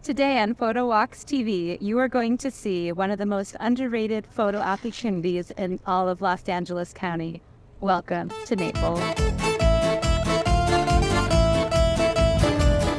Today on PhotowalksTV, you are going to see one of the most underrated photo opportunities in all of Los Angeles County. Welcome to Naples.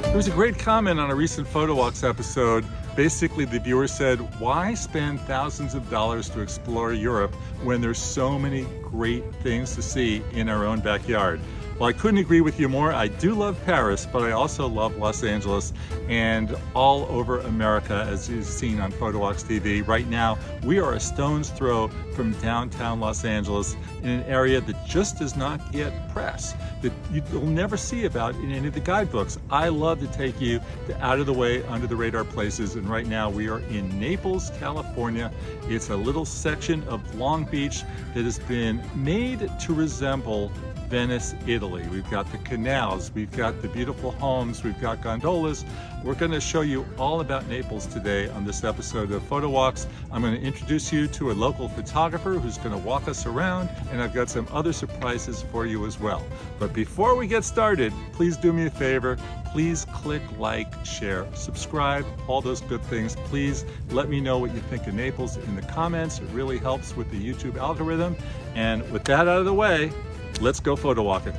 There was a great comment on a recent PhotoWalks episode. Basically, the viewer said, why spend thousands of dollars to explore Europe when there's so many great things to see in our own backyard? Well, I couldn't agree with you more. I do love Paris, but I also love Los Angeles and all over America, as you've seen on PhotowalksTV. Right now, we are a stone's throw from downtown Los Angeles in an area that just does not get press, that you'll never see about in any of the guidebooks. I love to take you to out of the way, under the radar places, and right now we are in Naples, California. It's a little section of Long Beach that has been made to resemble Venice, Italy. We've got the canals, we've got the beautiful homes, we've got gondolas. We're going to show you all about Naples today on this episode of PhotoWalks. I'm going to introduce you to a local photographer who's going to walk us around, and I've got some other surprises for you as well. But before we get started, please do me a favor. Please click like, share, subscribe, all those good things. Please let me know what you think of Naples in the comments. It really helps with the YouTube algorithm. And with that out of the way, let's go photo walking.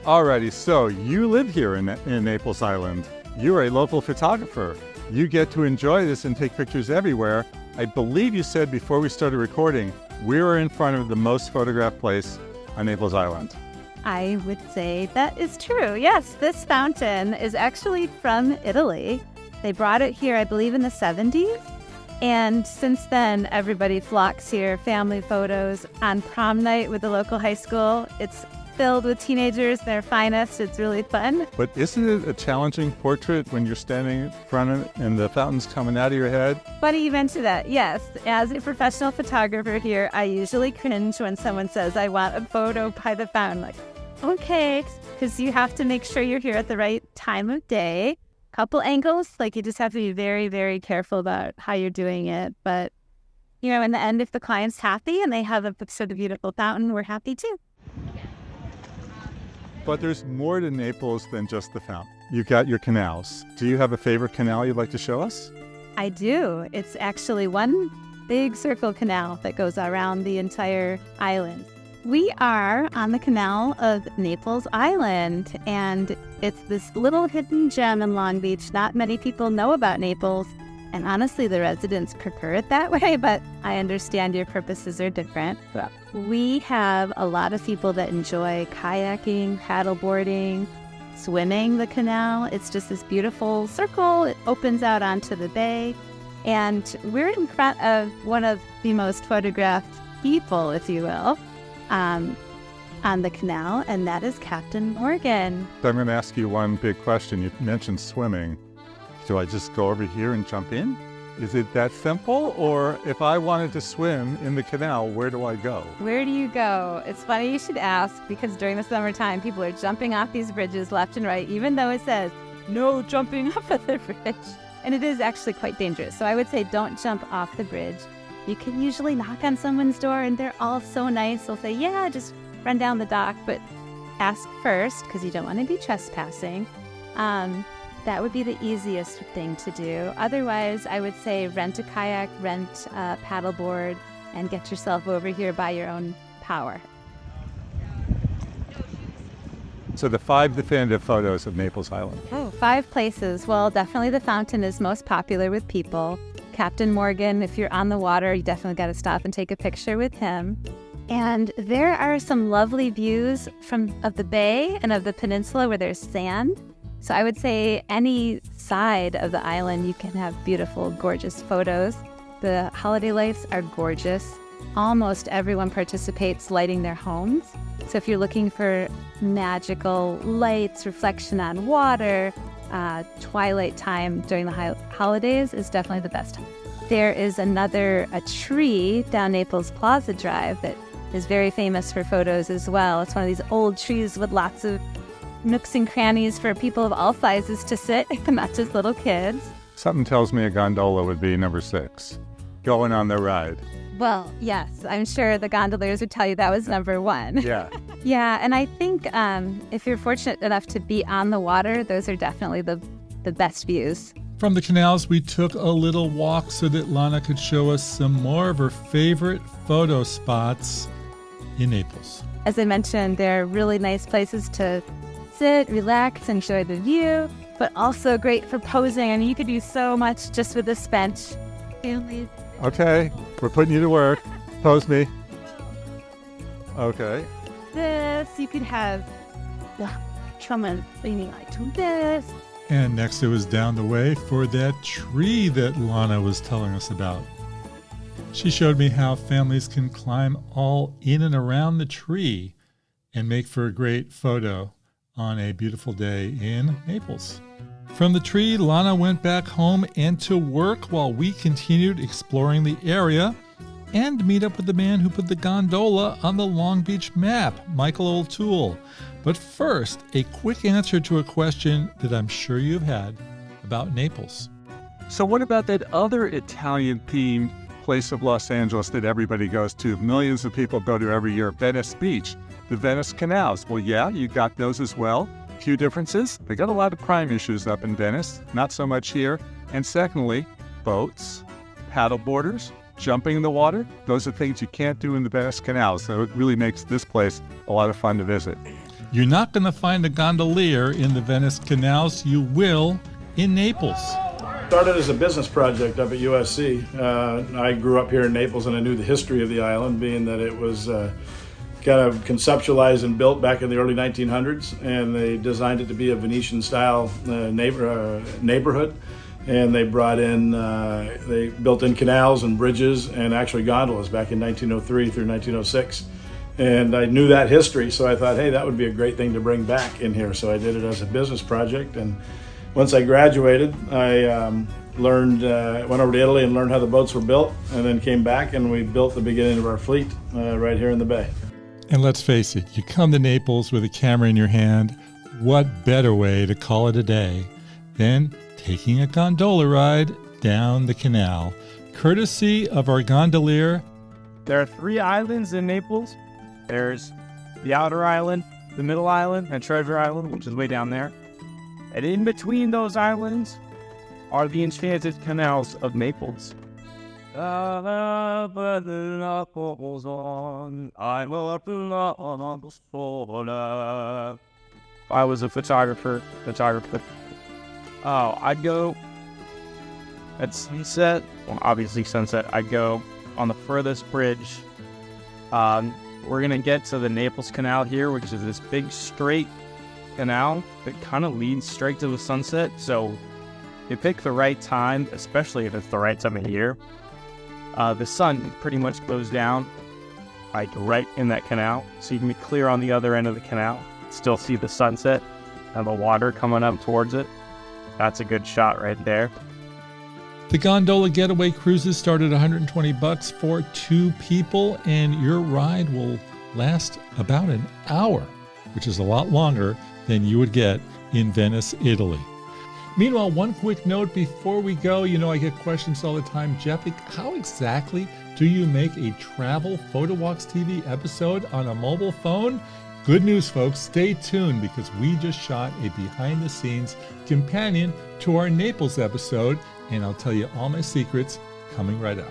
Alrighty, so you live here in Naples Island. You're a local photographer. You get to enjoy this and take pictures everywhere. I believe you said before we started recording, we were in front of the most photographed place on Naples Island. I would say that is true. Yes, this fountain is actually from Italy. They brought it here, I believe, in the 70s. And since then, everybody flocks here, family photos. On prom night with the local high school, it's filled with teenagers, their finest. It's really fun. But isn't it a challenging portrait when you're standing in front of it and the fountain's coming out of your head? Funny you mention that. Yes, as a professional photographer here, I usually cringe when someone says, I want a photo by the fountain. Like, okay, because you have to make sure you're here at the right time of day. Couple angles, like you just have to be very, very careful about how you're doing it. But, you know, in the end, if the client's happy and they have a sort of beautiful fountain, we're happy too. But there's more to Naples than just the fountain. You've got your canals. Do you have a favorite canal you'd like to show us? I do. It's actually one big circle canal that goes around the entire island. We are on the canal of Naples Island, and it's this little hidden gem in Long Beach. Not many people know about Naples, and honestly, the residents prefer it that way, but I understand your purposes are different. Yeah. We have a lot of people that enjoy kayaking, paddleboarding, swimming the canal. It's just this beautiful circle. It opens out onto the bay, and we're in front of one of the most photographed people, if you will, on the canal, and that is Captain Morgan. So I'm going to ask you one big question. You mentioned swimming. Do I just go over here and jump in? Is it that simple? Or if I wanted to swim in the canal, where do I go? Where do you go? It's funny you should ask, because during the summertime, people are jumping off these bridges left and right, even though it says no jumping off of the bridge. And it is actually quite dangerous. So I would say don't jump off the bridge. You can usually knock on someone's door and they're all so nice. They'll say, yeah, just run down the dock, but ask first because you don't want to be trespassing. That would be the easiest thing to do. Otherwise, I would say rent a kayak, rent a paddleboard, and get yourself over here by your own power. So the 5 definitive photos of Naples Island. Oh, 5 places. Well, definitely the fountain is most popular with people. Captain Morgan, if you're on the water, you definitely got to stop and take a picture with him. And there are some lovely views of the bay and of the peninsula where there's sand. So I would say any side of the island, you can have beautiful, gorgeous photos. The holiday lights are gorgeous. Almost everyone participates lighting their homes. So if you're looking for magical lights, reflection on water, twilight time during the holidays is definitely the best time. There is a tree down Naples Plaza Drive that is very famous for photos as well. It's one of these old trees with lots of nooks and crannies for people of all sizes to sit, not just little kids. Something tells me a gondola would be number 6, going on the ride. Well, yes, I'm sure the gondoliers would tell you that was number 1. Yeah. Yeah, and I think if you're fortunate enough to be on the water, those are definitely the best views. From the canals, we took a little walk so that Lana could show us some more of her favorite photo spots in Naples. As I mentioned, they're really nice places to sit, relax, enjoy the view, but also great for posing. I mean, you could do so much just with this bench. Okay, we're putting you to work. Pose me. Okay. This, you could have the someone leaning like to this. And next it was down the way for that tree that Lana was telling us about. She showed me how families can climb all in and around the tree and make for a great photo on a beautiful day in Naples. From the tree, Lana went back home and to work while we continued exploring the area and meet up with the man who put the gondola on the Long Beach map, Michael O'Toole. But first, a quick answer to a question that I'm sure you've had about Naples. So what about that other Italian-themed place of Los Angeles that everybody goes to? Millions of people go to every year, Venice Beach, the Venice Canals. Well, yeah, you got those as well. Few differences. They got a lot of crime issues up in Venice, not so much here. And secondly, boats, paddle boarders, jumping in the water, those are things you can't do in the Venice Canal. So it really makes this place a lot of fun to visit. You're not going to find a gondolier in the Venice Canals. You will in Naples. Started as a business project up at USC. I grew up here in Naples and I knew the history of the island, being that it was kind of conceptualized and built back in the early 1900s, and they designed it to be a Venetian-style neighborhood. And they brought in, they built in canals and bridges and actually gondolas back in 1903 through 1906. And I knew that history, so I thought, hey, that would be a great thing to bring back in here. So I did it as a business project. And once I graduated, I went over to Italy and learned how the boats were built, and then came back and we built the beginning of our fleet right here in the bay. And let's face it, you come to Naples with a camera in your hand, what better way to call it a day than taking a gondola ride down the canal, courtesy of our gondolier. There are 3 islands in Naples. There's the outer island, the middle island, and Treasure Island, which is way down there. And in between those islands are the enchanted canals of Naples. I was a photographer. Oh, I'd go at sunset. Well, obviously sunset. I'd go on the furthest bridge. We're gonna get to the Naples Canal here, which is this big straight canal that kind of leads straight to the sunset. So you pick the right time, especially if it's the right time of year. The sun pretty much goes down like right in that canal, so you can be clear on the other end of the canal, still see the sunset and the water coming up towards it. That's a good shot right there. The gondola getaway cruises start at $120 for 2 people, and your ride will last about an hour, which is a lot longer than you would get in Venice, Italy. Meanwhile, one quick note before we go. You know, I get questions all the time. Jeff, how exactly do you make a travel PhotowalksTV episode on a mobile phone? Good news, folks. Stay tuned because we just shot a behind-the-scenes companion to our Naples episode, and I'll tell you all my secrets coming right up.